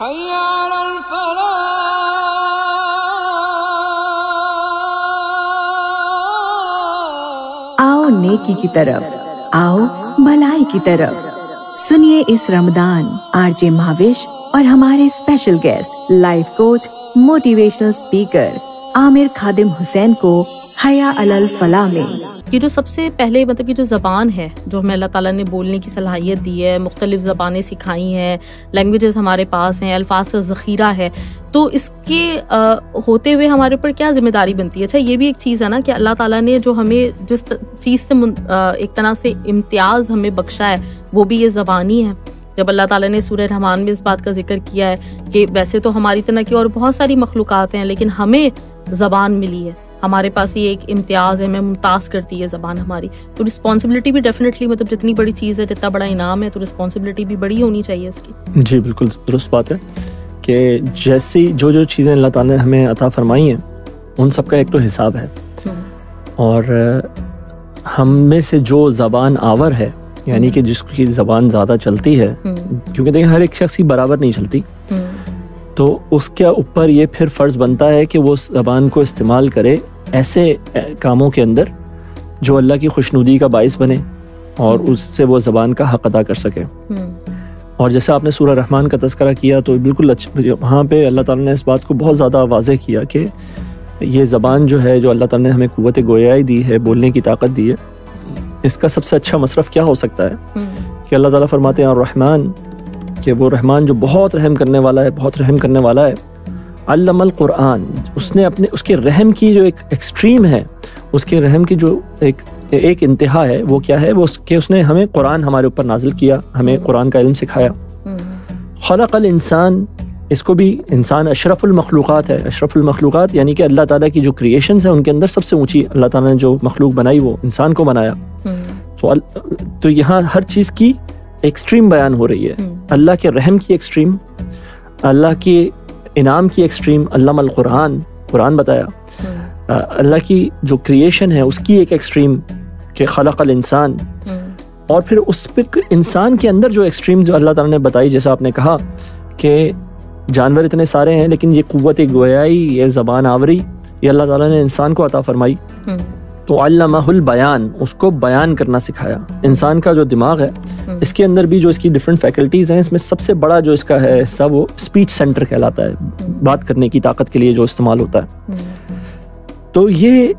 حي على الفلاح. آؤ نیکی کی طرف، آؤ بھلائی کی طرف. سنیے اس رمضان آر جے مہاوش اور ہمارے special guest life coach motivational speaker Aamir Khadim Hussain کو حیا علی الفلاح میں. یہ جو سب سے پہلے یہ جو زبان ہے جو ہمیں اللہ تعالیٰ نے بولنے کی صلاحیت دی ہے، مختلف زبانیں سکھائی ہیں، لینگویجز ہمارے پاس ہیں، الفاظ کا ذخیرہ ہے، تو اس کے ہوتے ہوئے ہمارے اوپر کیا ذمہ داری بنتی ہے؟ اچھا یہ بھی ایک چیز ہے نا کہ اللہ تعالیٰ نے جو ہمیں جس چیز سے ایک طرح سے امتیاز ہمیں بخشا ہے وہ بھی یہ زبان ہی ہے. جب اللہ تعالیٰ نے سورہ رحمان میں اس بات کا ذکر کیا ہے کہ ویسے تو ہماری طرح کی اور بہت ساری مخلوقات ہیں لیکن ہمیں زبان ملی ہے، ہمارے پاس یہ ایک امتیاز ہے، ہمیں ممتاز کرتی ہے زبان ہماری. تو رسپانسبلٹی بھی ڈیفینیٹلی جتنی بڑی چیز ہے، جتنا بڑا انعام ہے، تو رسپانسبلٹی بھی بڑی ہونی چاہیے اس کی. جی بالکل درست بات ہے کہ جیسی جو چیزیں اللہ تعالیٰ نے ہمیں عطا فرمائی ہیں ان سب کا ایک تو حساب ہے، اور ہم میں سے جو زبان آور ہے یعنی کہ جس کی زبان زیادہ چلتی ہے، کیونکہ دیکھیں ہر ایک شخص کی برابر نہیں چلتی، تو اس کے اوپر یہ پھر فرض بنتا ہے کہ وہ زبان کو استعمال کرے ایسے کاموں کے اندر جو اللہ کی خوشنودی کا باعث بنے اور اس سے وہ زبان کا حق ادا کر سکے. اور جیسے آپ نے سورہ رحمان کا تذکرہ کیا تو بالکل وہاں پہ اللہ تعالیٰ نے اس بات کو بہت زیادہ واضح کیا کہ یہ زبان جو ہے جو اللہ تعالیٰ نے ہمیں قوت گویائی دی ہے، بولنے کی طاقت دی ہے، اس کا سب سے اچھا مصرف کیا ہو سکتا ہے کہ اللہ تعالیٰ فرماتے ہیں الرحمن، کہ وہ رحمان جو بہت رحم کرنے والا ہے، بہت رحم کرنے والا ہے. علم القرآن، اس نے اس کے رحم کی جو ایک ایکسٹریم ہے، اس کے رحم کی جو ایک انتہا ہے وہ کیا ہے، وہ کہ اس نے ہمیں قرآن ہمارے اوپر نازل کیا، ہمیں قرآن کا علم سکھایا. خلق الانسان، اس کو بھی انسان اشرف المخلوقات ہے. اشرف المخلوقات یعنی کہ اللہ تعالیٰ کی جو کریشنز ہیں ان کے اندر سب سے اونچی اللہ تعالیٰ نے جو مخلوق بنائی وہ انسان کو بنایا. تو یہاں ہر چیز کی ایکسٹریم بیان ہو رہی ہے، اللہ کے رحم کی ایکسٹریم، اللہ کے انعام کی ایکسٹریم، علم القرآن، قرآن بتایا، اللہ کی جو کریشن ہے اس کی ایک ایکسٹریم کہ خلق الانسان، اور پھر اس پہ انسان کے اندر جو ایکسٹریم جو اللہ تعالیٰ نے بتائی، جیسا آپ نے کہا کہ جانور اتنے سارے ہیں لیکن یہ قوت گویائی، یہ زبان آوری، یہ اللہ تعالیٰ نے انسان کو عطا فرمائی. تو علمہ البیان، اس کو بیان کرنا سکھایا. انسان کا جو دماغ ہے اس کے اندر بھی جو اس کی ڈفرینٹ فیکلٹیز ہیں، اس میں سب سے بڑا جو اس کا ہے حصہ وہ اسپیچ سینٹر کہلاتا ہے، بات کرنے کی طاقت کے لیے جو استعمال ہوتا ہے. تو یہ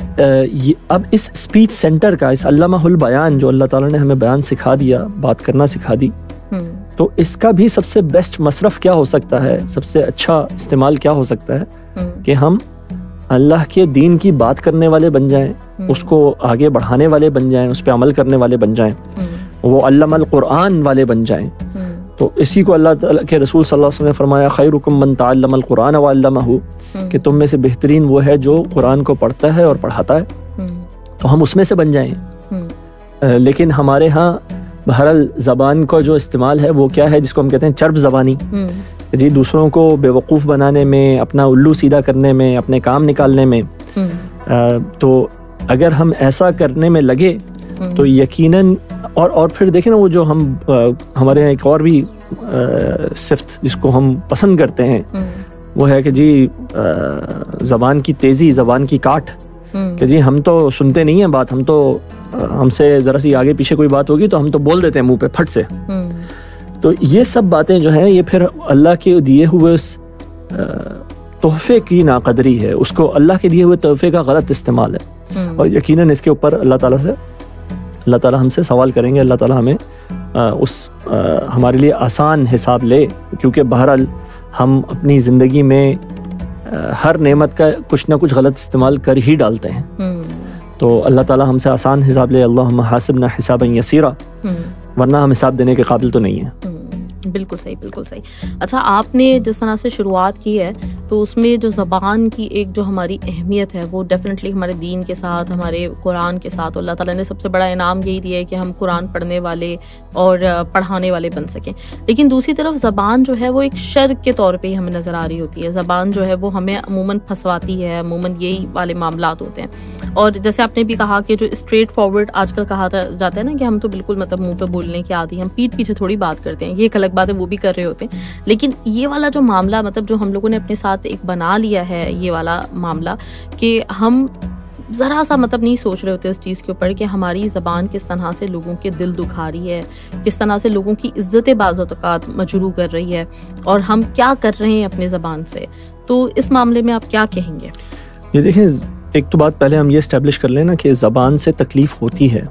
اب اس اسپیچ سینٹر کا، اس علمہ البیان جو اللہ تعالیٰ نے ہمیں بیان سکھا دیا، بات کرنا سکھا دی، تو اس کا بھی سب سے بیسٹ مصرف کیا ہو سکتا ہے، سب سے اچھا استعمال کیا ہو سکتا ہے کہ ہم اللہ کے دین کی بات کرنے والے بن جائیں، اس کو آگے بڑھانے والے بن جائیں، اس پہ عمل کرنے والے بن جائیں، وہ علم القرآن والے بن جائیں. تو اسی کو اللہ تعالیٰ کے رسول صلی اللہ علیہ وسلم نے فرمایا خیرکم من تعلم القرآن وعلمہ، کہ تم میں سے بہترین وہ ہے جو قرآن کو پڑھتا ہے اور پڑھاتا ہے. تو ہم اس میں سے بن جائیں. لیکن ہمارے ہاں بہرحال زبان کا جو استعمال ہے وہ کیا ہے، جس کو ہم کہتے ہیں چرب زبانی، جی دوسروں کو بے وقوف بنانے میں، اپنا الو سیدھا کرنے میں، اپنے کام نکالنے میں. تو اگر ہم ایسا کرنے میں لگے تو یقیناً اور پھر دیکھیں نا وہ جو ہمارے یہاں ایک اور بھی صفت جس کو ہم پسند کرتے ہیں وہ ہے کہ جی زبان کی تیزی، زبان کی کاٹ، کہ جی ہم تو سنتے نہیں ہیں بات، ہم سے ذرا سی آگے پیچھے کوئی بات ہوگی تو ہم تو بول دیتے ہیں منہ پہ پھٹ سے. تو یہ سب باتیں جو ہیں یہ پھر اللہ کے دیے ہوئے اس تحفے کی ناقدری ہے، اس کو اللہ کے دیے ہوئے تحفے کا غلط استعمال ہے. اور یقیناً اس کے اوپر اللہ تعالیٰ ہم سے سوال کریں گے. اللہ تعالیٰ ہمیں ہمارے لیے آسان حساب لے، کیونکہ بہرحال ہم اپنی زندگی میں ہر نعمت کا کچھ نہ کچھ غلط استعمال کر ہی ڈالتے ہیں. تو اللہ تعالیٰ ہم سے آسان حساب لے. اللہم حاسبنا حسابا یسیرا، ورنہ ہم حساب دینے کے قابل تو نہیں ہیں. بالکل صحیح، بالکل صحیح. اچھا آپ نے جس طرح سے شروعات کی ہے تو اس میں جو زبان کی ایک جو ہماری اہمیت ہے وہ ڈیفینیٹلی ہمارے دین کے ساتھ، ہمارے قرآن کے ساتھ، اللہ تعالیٰ نے سب سے بڑا انعام یہی دیا ہے کہ ہم قرآن پڑھنے والے اور پڑھانے والے بن سکیں. لیکن دوسری طرف زبان جو ہے وہ ایک شر کے طور پہ ہی ہمیں نظر آ رہی ہوتی ہے. زبان جو ہے وہ ہمیں عموماً پھنسواتی ہے، عموماً یہی والے معاملات ہوتے ہیں. اور جیسے آپ نے بھی کہا کہ جو اسٹریٹ فارورڈ آج کل کہا جاتا ہے نا کہ ہم تو بالکل منہ پہ بولنے کے عادی، ہم پیٹھ پیچھے تھوڑی بات کرتے ہیں، یہ ایک الگ الگ بات ہے وہ بھی کر رہے ہوتے ہیں. لیکن یہ والا جو معاملہ مطلب جو ہم لوگوں نے اپنے ساتھ ایک بنا لیا ہے یہ والا معاملہ کہ ہم ذرا سا مطلب نہیں سوچ رہے ہوتے اس چیز کے اوپر کہ ہماری زبان کس طرح سے لوگوں کے دل دکھا رہی ہے, کس طرح سے لوگوں کی عزت بعض اوقات مجروح کر رہی ہے, اور ہم کیا کر رہے ہیں اپنے زبان سے. تو اس معاملے میں آپ کیا کہیں گے؟ یہ دیکھیں, ایک تو بات پہلے ہم یہ اسٹیبلش کر لیں نا کہ زبان سے تکلیف ہوتی ہے.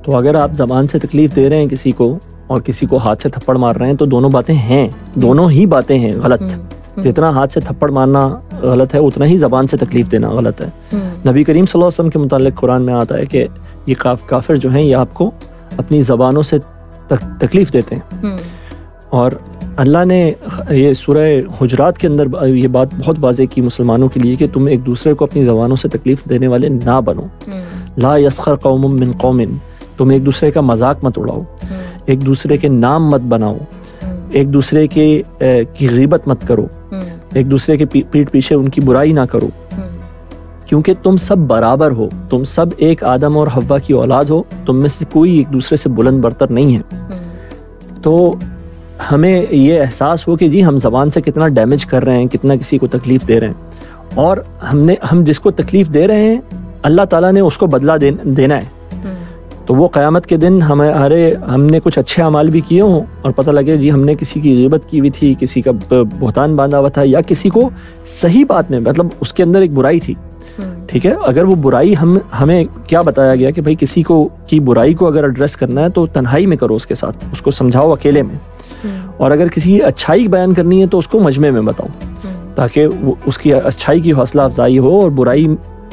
تو اگر آپ زبان سے تکلیف دے رہے ہیں کسی کو اور کسی کو ہاتھ سے تھپڑ مار رہے ہیں تو دونوں باتیں ہیں, دونوں ہی باتیں ہیں غلط. جتنا ہاتھ سے تھپڑ مارنا غلط ہے اتنا ہی زبان سے تکلیف دینا غلط ہے. نبی کریم صلی اللہ علیہ وسلم کے متعلق قرآن میں آتا ہے کہ یہ کافر جو ہیں یہ آپ کو اپنی زبانوں سے تکلیف دیتے ہیں. اور اللہ نے یہ سورہ حجرات کے اندر یہ بات بہت واضح کی مسلمانوں کے لیے کہ تم ایک دوسرے کو اپنی زبانوں سے تکلیف دینے والے نہ بنو. لا یسخر قوم من قوم, تم ایک دوسرے کا مذاق مت اڑاؤ, ایک دوسرے کے نام مت بناؤ, ایک دوسرے کی غیبت مت کرو, ایک دوسرے کے پیٹھ پیچھے ان کی برائی نہ کرو, کیونکہ تم سب برابر ہو, تم سب ایک آدم اور حوا کی اولاد ہو, تم میں سے کوئی ایک دوسرے سے بلند برتر نہیں ہے. تو ہمیں یہ احساس ہو کہ جی ہم زبان سے کتنا ڈیمیج کر رہے ہیں, کتنا کسی کو تکلیف دے رہے ہیں, اور ہم جس کو تکلیف دے رہے ہیں اللہ تعالیٰ نے اس کو بدلہ دینا ہے. تو وہ قیامت کے دن ہم نے کچھ اچھے اعمال بھی کیے ہوں اور پتہ لگے جی ہم نے کسی کی غیبت کی ہوئی تھی, کسی کا بہتان باندھا ہوا تھا, یا کسی کو صحیح بات میں مطلب اس کے اندر ایک برائی تھی, ٹھیک ہے, اگر وہ برائی ہمیں کیا بتایا گیا کہ بھائی کسی کی برائی کو اگر ایڈریس کرنا ہے تو تنہائی میں کرو, اس کے ساتھ اس کو سمجھاؤ اکیلے میں, اور اگر کسی کی اچھائی بیان کرنی ہے تو اس کو مجمع میں بتاؤ تاکہ اس کی اچھائی کی حوصلہ افزائی ہو, اور برائی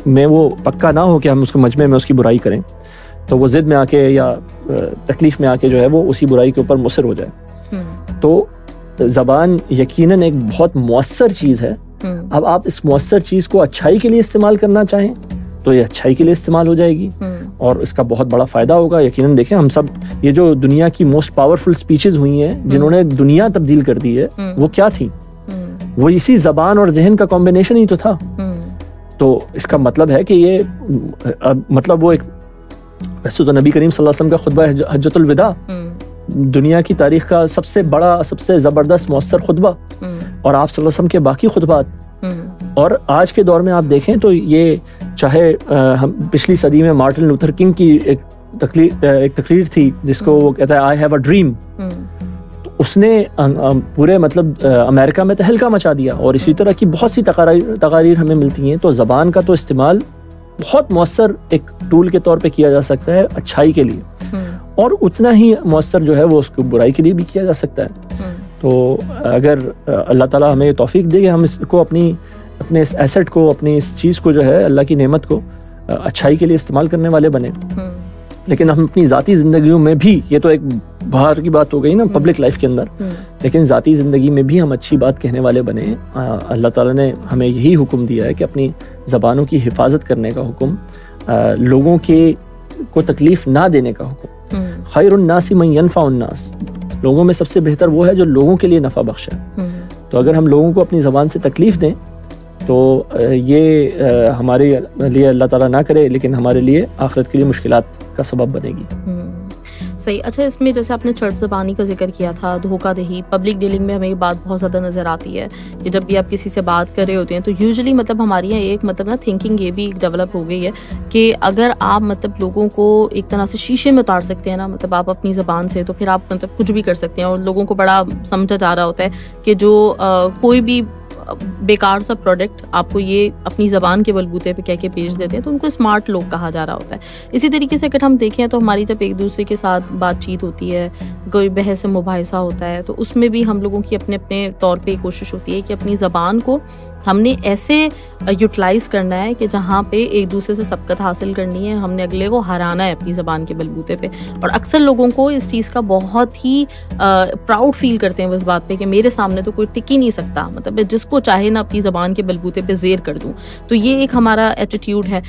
میں وہ پکا نہ ہو کہ ہم اس کو مجمع میں اس کی برائی کریں تو وہ ضد میں آ کے یا تکلیف میں آ کے جو ہے وہ اسی برائی کے اوپر مصر ہو جائے. تو زبان یقیناً ایک بہت مؤثر چیز ہے. اب آپ اس مؤثر چیز کو اچھائی کے لیے استعمال کرنا چاہیں تو یہ اچھائی کے لیے استعمال ہو جائے گی اور اس کا بہت بڑا فائدہ ہوگا. یقیناً دیکھیں ہم سب یہ جو دنیا کی موسٹ پاورفل اسپیچز ہوئی ہیں جنہوں نے دنیا تبدیل کر دی ہے وہ کیا تھی؟ وہ اسی زبان اور ذہن کا کمبینیشن ہی تو تھا. تو اس کا مطلب ہے کہ یہ مطلب وہ ایک ویسے تو نبی کریم صلی اللہ علیہ وسلم کا خطبہ حجۃ الوداع دنیا کی تاریخ کا سب سے بڑا, سب سے زبردست مؤثر خطبہ, اور آپ صلی اللہ علیہ وسلم کے باقی خطبات. اور آج کے دور میں آپ دیکھیں تو یہ چاہے ہم پچھلی صدی میں مارٹن لوتھر کنگ کی ایک تقریر تھی جس کو وہ کہتا ہے آئی ہیو اے ڈریم, تو اس نے پورے مطلب امریکہ میں تہلکہ مچا دیا. اور اسی طرح کی بہت سی تقاریر ہمیں ملتی ہیں. تو زبان کا تو استعمال بہت مؤثر ایک ٹول کے طور پہ کیا جا سکتا ہے اچھائی کے لیے, اور اتنا ہی مؤثر جو ہے وہ اس کو برائی کے لیے بھی کیا جا سکتا ہے. تو اگر اللہ تعالیٰ ہمیں توفیق دے کہ ہم اس کو اپنے اس ایسٹ کو, اپنی اس چیز کو جو ہے اللہ کی نعمت کو اچھائی کے لیے استعمال کرنے والے بنے, لیکن ہم اپنی ذاتی زندگیوں میں بھی, یہ تو ایک باہر کی بات ہو گئی نا پبلک لائف کے اندر, لیکن ذاتی زندگی میں بھی ہم اچھی بات کہنے والے بنے. اللہ تعالیٰ نے ہمیں یہی حکم دیا ہے کہ اپنی زبانوں کی حفاظت کرنے کا حکم, لوگوں کو تکلیف نہ دینے کا حکم. خیر الناس من ینفع الناس, لوگوں میں سب سے بہتر وہ ہے جو لوگوں کے لیے نفع بخش ہے. تو اگر ہم لوگوں کو اپنی زبان سے تکلیف دیں تو یہ ہمارے لیے اللہ تعالیٰ نہ کرے لیکن ہمارے لیے آخرت کے لیے مشکلات کا سبب بنے گی. صحیح. اچھا, اس میں جیسے آپ نے چرچ زبانی کا ذکر کیا تھا, دھوکہ دہی, پبلک ڈیلنگ میں ہمیں یہ بات بہت زیادہ نظر آتی ہے کہ جب بھی آپ کسی سے بات کر رہے ہوتے ہیں تو یوزلی مطلب ہماری یہاں ایک مطلب نا تھنکنگ یہ بھی ڈیولپ ہو گئی ہے کہ اگر آپ مطلب لوگوں کو ایک طرح سے شیشے میں اتار سکتے ہیں نا, مطلب آپ اپنی زبان سے, تو پھر آپ مطلب کچھ بھی کر سکتے ہیں. اور لوگوں کو بڑا سمجھا جا رہا ہوتا ہے کہ جو کوئی بھی بیکار سا پروڈکٹ آپ کو یہ اپنی زبان کے بلبوتے پہ کہہ کے بھیج دیتے ہیں تو ان کو اسمارٹ لوگ کہا جا رہا ہوتا ہے. اسی طریقے سے اگر ہم دیکھیں تو ہماری جب ایک دوسرے کے ساتھ بات چیت ہوتی ہے, کوئی بحث مباحثہ ہوتا ہے, تو اس میں بھی ہم لوگوں کی اپنے اپنے طور پہ کوشش ہوتی ہے کہ اپنی زبان کو ہم نے ایسے یوٹیلائز کرنا ہے کہ جہاں پہ ایک دوسرے سے سبقت حاصل کرنی ہے, ہم نے اگلے کو ہرانا ہے اپنی زبان کے بلبوتے پہ. اور اکثر لوگوں کو اس چیز کا بہت ہی پراؤڈ فیل کرتے ہیں وہ اس بات پہ کہ میرے سامنے تو کوئی ٹک ہی نہیں سکتا, مطلب میں جس کو چاہے نا اپنی زبان کے بلبوتے پہ زیر کر دوں. تو یہ ایک ہمارا ایٹیٹیوڈ ہے.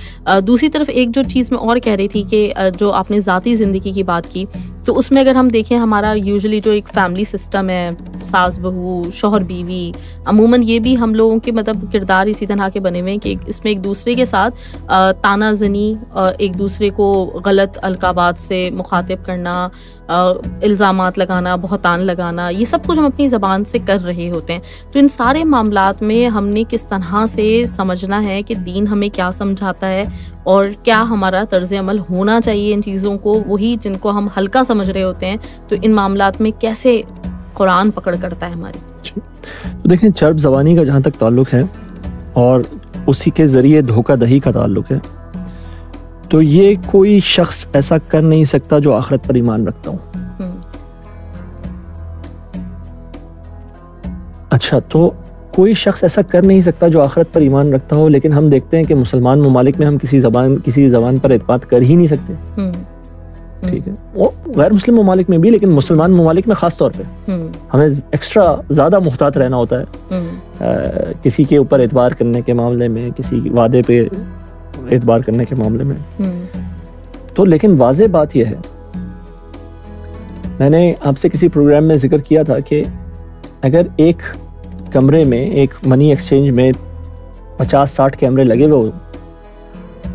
دوسری طرف ایک جو چیز میں اور کہہ رہی تھی کہ جو آپ نے ذاتی زندگی کی بات کی, تو اس میں اگر ہم دیکھیں ہمارا یوزلی جو ایک فیملی سسٹم ہے, ساس بہو, شوہر بیوی, عموماً یہ بھی ہم لوگوں کے مطلب کردار اسی طرح کے بنے ہوئے ہیں کہ اس میں ایک دوسرے کے ساتھ تانا زنی, ایک دوسرے کو غلط القابات سے مخاطب کرنا, الزامات لگانا, بہتان لگانا, یہ سب کچھ ہم اپنی زبان سے کر رہے ہوتے ہیں. تو ان سارے معاملات میں ہم نے کس طرح سے سمجھنا ہے کہ دین ہمیں کیا سمجھاتا ہے اور کیا ہمارا طرز عمل ہونا چاہیے ان چیزوں کو, وہی جن کو ہم ہلکا سمجھ رہے ہوتے ہیں. تو ان معاملات میں کیسے قرآن پکڑ کرتا ہے ہماری. تو دیکھیں چرب زبانی کا جہاں تک تعلق ہے اور اسی کے ذریعے دھوکہ دہی کا تعلق ہے, تو یہ کوئی شخص ایسا کر نہیں سکتا جو آخرت پر ایمان رکھتا ہوں. اچھا, تو کوئی شخص ایسا کر نہیں سکتا جو آخرت پر ایمان رکھتا ہو, لیکن ہم دیکھتے ہیں کہ مسلمان ممالک میں ہم کسی زبان پر اعتماد کر ہی نہیں سکتے. ٹھیک ہے, وہ غیر مسلم ممالک میں بھی, لیکن مسلمان ممالک میں خاص طور پہ ہمیں ایکسٹرا زیادہ محتاط رہنا ہوتا ہے کسی کے اوپر اعتبار کرنے کے معاملے میں, کسی وعدے پہ اعتبار کرنے کے معاملے میں. تو لیکن واضح بات یہ ہے, میں نے آپ سے کسی پروگرام میں ذکر کیا تھا کہ اگر ایک کمرے میں, ایک منی ایکسچینج میں 50-60 کیمرے لگے ہوئے ہو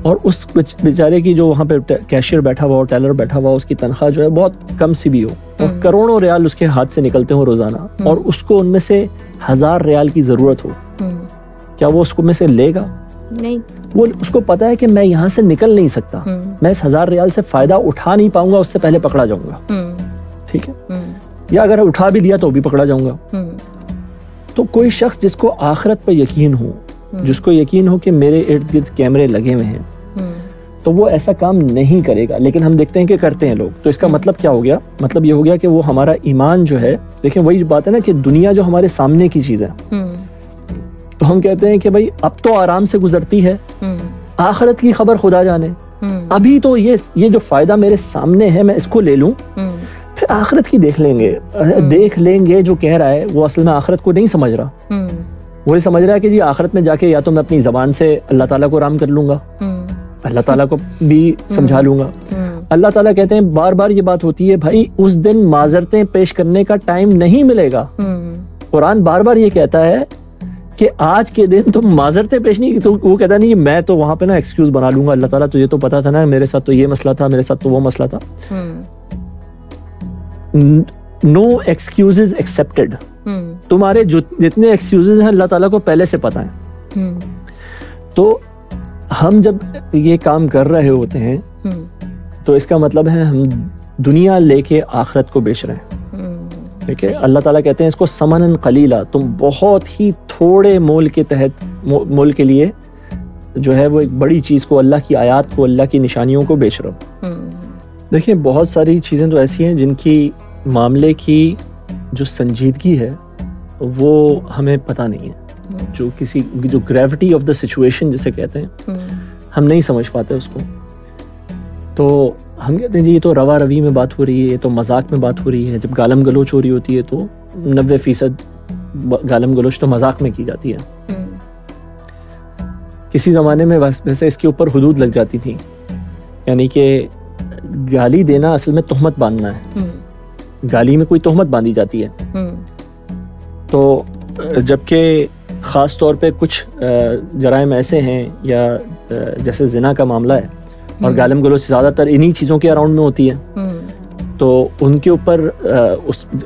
اور اس بیچارے کی جو وہاں پہ کیشیئر بیٹھا ہوا ہو, ٹیلر بیٹھا ہوا ہو, اس کی تنخواہ جو ہے بہت کم سی بھی ہو اور کروڑوں ریال اس کے ہاتھ سے نکلتے ہوں روزانہ, اور اس کو ان میں سے 1000 ریال کی ضرورت ہو, کیا وہ اس کو میں سے لے گا؟ نہیں. وہ اس کو پتا ہے کہ میں یہاں سے نکل نہیں سکتا, میں اس 1000 ریال سے فائدہ اٹھا نہیں پاؤں گا, اس سے پہلے پکڑا جاؤں گا. ٹھیک ہے, یا اگر اٹھا بھی لیا تو بھی پکڑا جاؤں گا. تو کوئی شخص جس کو آخرت پہ یقین ہو, جس کو یقین ہو کہ میرے ارد گرد کیمرے لگے ہوئے ہیں, تو وہ ایسا کام نہیں کرے گا. لیکن ہم دیکھتے ہیں کہ کرتے ہیں لوگ. تو اس کا مطلب کیا ہو گیا؟ مطلب یہ ہو گیا کہ وہ ہمارا ایمان جو ہے, دیکھیں وہی بات ہے نا کہ دنیا جو ہمارے سامنے کی چیز ہے, تو ہم کہتے ہیں کہ بھائی اب تو آرام سے گزرتی ہے, آخرت کی خبر خدا جانے, ابھی تو یہ جو فائدہ میرے سامنے ہے میں اس کو لے لوں, پھر آخرت کی دیکھ لیں گے. جو کہہ رہا ہے وہ اصل میں آخرت کو نہیں سمجھ رہا. وہی سمجھ رہا ہے کہ جی آخرت میں جا کے یا تو میں اپنی زبان سے اللہ تعالیٰ کو رام کر لوں گا, اللہ تعالیٰ کو بھی سمجھا لوں گا. اللہ تعالیٰ کہتے ہیں بار بار یہ بات ہوتی ہے, بھائی اس دن معذرتیں پیش کرنے کا ٹائم نہیں ملے گا. قرآن بار بار یہ کہتا ہے کہ آج کے دن تم معذرتیں پیش نہیں, تو وہ کہتا نہیں میں تو وہاں پہ نا ایکسکیوز بنا لوں گا, اللہ تعالیٰ تجھے تو پتا تھا نا میرے ساتھ تو یہ مسئلہ تھا, میرے ساتھ تو وہ مسئلہ تھا. نو ایکسکیوزز ایکسیپٹیڈ. تمہارے جتنے ایکسکیوزز ہیں اللہ تعالیٰ کو پہلے سے پتا ہے. تو ہم جب یہ کام کر رہے ہوتے ہیں تو اس کا مطلب ہے ہم دنیا لے کے آخرت کو بیچ رہے ہیں. ٹھیک ہے, اللہ تعالیٰ کہتے ہیں اس کو سمنن قلیلا, تم بہت ہی تھوڑے مول کے تحت, مول کے لیے جو ہے وہ ایک بڑی چیز کو, اللہ کی آیات کو, اللہ کی نشانیوں کو بیچ رہے ہو. دیکھیں بہت ساری چیزیں تو ایسی ہیں جن کی معاملے کی جو سنجیدگی ہے وہ ہمیں پتہ نہیں ہے, جو گریوٹی آف دا سچویشن جسے کہتے ہیں, ہم نہیں سمجھ پاتے اس کو. تو ہم کہتے ہیں جی یہ تو روا روی میں بات ہو رہی ہے, یہ تو مذاق میں بات ہو رہی ہے. جب گالم گلوچ ہو رہی ہوتی ہے تو 90% گالم گلوچ تو مذاق میں کی جاتی ہے. کسی زمانے میں ویسے اس کے اوپر حدود لگ جاتی تھی, یعنی کہ گالی دینا اصل میں تہمت باندھنا ہے, گالی میں کوئی تہمت باندھی جاتی ہے. تو جبکہ خاص طور پہ کچھ جرائم ایسے ہیں یا جیسے زنا کا معاملہ ہے اور گالم گلوچ زیادہ تر انہی چیزوں کے اراؤنڈ میں ہوتی ہے, تو ان کے اوپر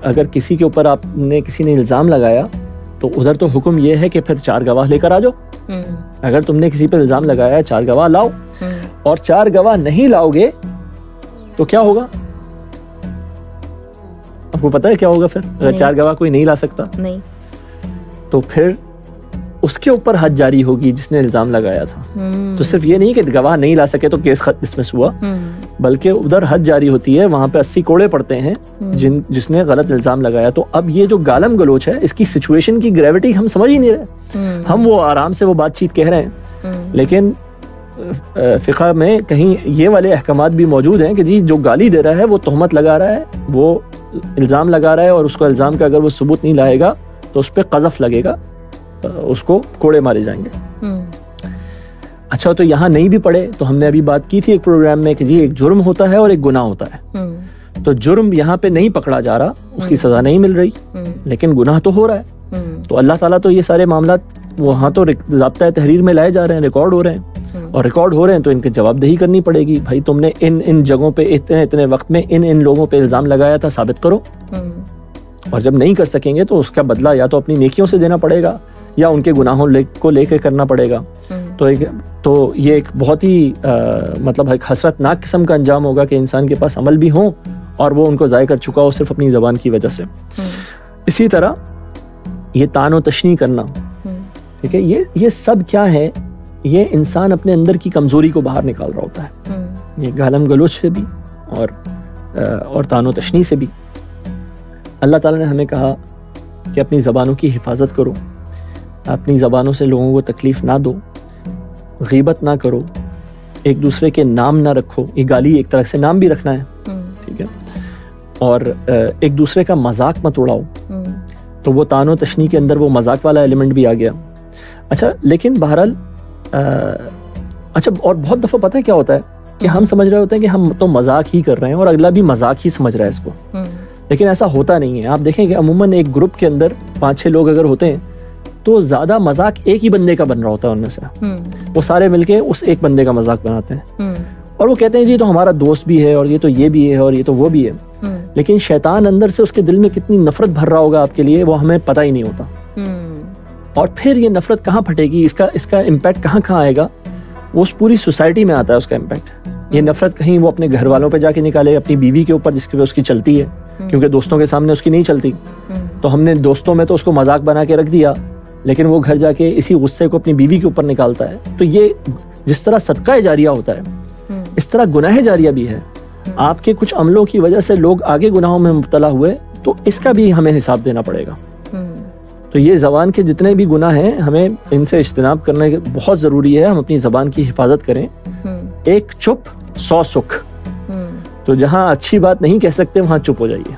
اگر کسی کے اوپر کسی نے الزام لگایا تو ادھر تو حکم یہ ہے کہ پھر 4 گواہ لے کر آ جاؤ. اگر تم نے کسی پہ الزام لگایا 4 گواہ لاؤ, اور 4 گواہ نہیں لاؤ گے تو کیا ہوگا؟ آپ کو پتا ہے کیا ہوگا پھر اگر 4 گواہ کوئی نہیں لا سکتا؟ نہیں. تو پھر اس کے اوپر حد جاری ہوگی جس نے الزام لگایا تھا. تو صرف یہ نہیں کہ گواہ نہیں لا سکے تو کیس ڈسمس ہوا, بلکہ ادھر حد جاری ہوتی ہے, وہاں پہ 80 کوڑے پڑتے ہیں جس نے غلط الزام لگایا. تو اب یہ جو گالم گلوچ ہے اس کی سچویشن کی گریوٹی ہم سمجھ ہی نہیں رہے. ہم وہ آرام سے وہ بات چیت کہہ رہے ہیں, لیکن فقہ میں کہیں یہ والے احکامات بھی موجود ہیں کہ جی جو گالی دے رہا ہے وہ تہمت لگا رہا ہے, وہ الزام لگا رہا ہے, اور اس کو الزام کا اگر وہ ثبوت نہیں لائے گا تو اس پہ قذف لگے گا, اس کو کوڑے مارے جائیں گے. اچھا, تو یہاں نہیں بھی پڑے تو ہم نے ابھی بات کی تھی ایک پروگرام میں کہ جی ایک جرم ہوتا ہے اور ایک گناہ ہوتا ہے. تو جرم یہاں پہ نہیں پکڑا جا رہا, اس کی سزا نہیں مل رہی, لیکن گناہ تو ہو رہا ہے. تو اللہ تعالیٰ تو یہ سارے معاملات وہاں تو ضابطۂ تحریر میں لائے جا رہے ہیں, ریکارڈ ہو رہے ہیں, اور ریکارڈ ہو رہے ہیں تو ان کی جواب دہی کرنی پڑے گی. بھائی تم نے ان جگہوں پہ اتنے وقت میں ان لوگوں پہ الزام لگایا تھا, ثابت کرو. اور جب نہیں کر سکیں گے تو اس کا بدلہ یا تو اپنی نیکیوں سے دینا پڑے گا یا ان کے گناہوں کو لے کے کرنا پڑے گا. تو یہ ایک بہت ہی مطلب ایک حسرت ناک قسم کا انجام ہوگا کہ انسان کے پاس عمل بھی ہوں اور وہ ان کو ضائع کر چکا ہو صرف اپنی زبان کی وجہ سے. اسی طرح یہ طعن و تشنیع کرنا, ٹھیک ہے, یہ سب کیا ہے, یہ انسان اپنے اندر کی کمزوری کو باہر نکال رہا ہوتا ہے. یہ گالم گلوچ سے بھی اور طعن و تشنیع سے بھی. اللہ تعالیٰ نے ہمیں کہا کہ اپنی زبانوں کی حفاظت کرو, اپنی زبانوں سے لوگوں کو تکلیف نہ دو, غیبت نہ کرو, ایک دوسرے کے نام نہ رکھو. یہ گالی ایک طرح سے نام بھی رکھنا ہے, ٹھیک ہے, اور ایک دوسرے کا مذاق مت اڑاؤ. تو وہ طعن و تشنیع کے اندر وہ مذاق والا ایلیمنٹ بھی آ گیا. اچھا, لیکن بہرحال اچھا, اور بہت دفعہ پتہ ہے کیا ہوتا ہے کہ ہم سمجھ رہے ہوتے ہیں کہ ہم تو مذاق ہی کر رہے ہیں اور اگلا بھی مذاق ہی سمجھ رہا ہے اس کو, لیکن ایسا ہوتا نہیں ہے. آپ دیکھیں کہ عموماً ایک گروپ کے اندر 5-6 لوگ اگر ہوتے ہیں تو زیادہ مذاق ایک ہی بندے کا بن رہا ہوتا ہے ان میں سے. وہ سارے مل کے اس ایک بندے کا مذاق بناتے ہیں اور وہ کہتے ہیں جی تو ہمارا دوست بھی ہے اور یہ تو یہ بھی ہے اور یہ تو وہ بھی ہے. لیکن شیطان اندر سے اس کے دل میں کتنی نفرت بھر رہا ہوگا آپ کے لیے وہ ہمیں پتہ ہی نہیں ہوتا. اور پھر یہ نفرت کہاں پھٹے گی, اس کا امپیکٹ کہاں آئے گا, وہ اس پوری سوسائٹی میں آتا ہے اس کا امپیکٹ. یہ نفرت کہیں وہ اپنے گھر والوں پہ جا کے نکالے, اپنی بیوی کے اوپر جس کی اس کی چلتی ہے, کیونکہ دوستوں کے سامنے اس کی نہیں چلتی. تو ہم نے دوستوں میں تو اس کو مذاق بنا کے رکھ دیا, لیکن وہ گھر جا کے اسی غصے کو اپنی بیوی کے اوپر نکالتا ہے. تو یہ جس طرح صدقہ جاریہ ہوتا ہے اس طرح گناہ جاریہ بھی ہے. آپ کے کچھ عملوں کی وجہ سے لوگ آگے گناہوں میں مبتلا ہوئے تو اس کا بھی ہمیں حساب دینا پڑے گا. تو یہ زبان کے جتنے بھی گناہ ہیں ہمیں ان سے اجتناب کرنا بہت ضروری ہے. ہم اپنی زبان کی حفاظت کریں. ایک چپ 100 سکھ. تو جہاں اچھی بات نہیں کہہ سکتے وہاں چپ ہو جائیے.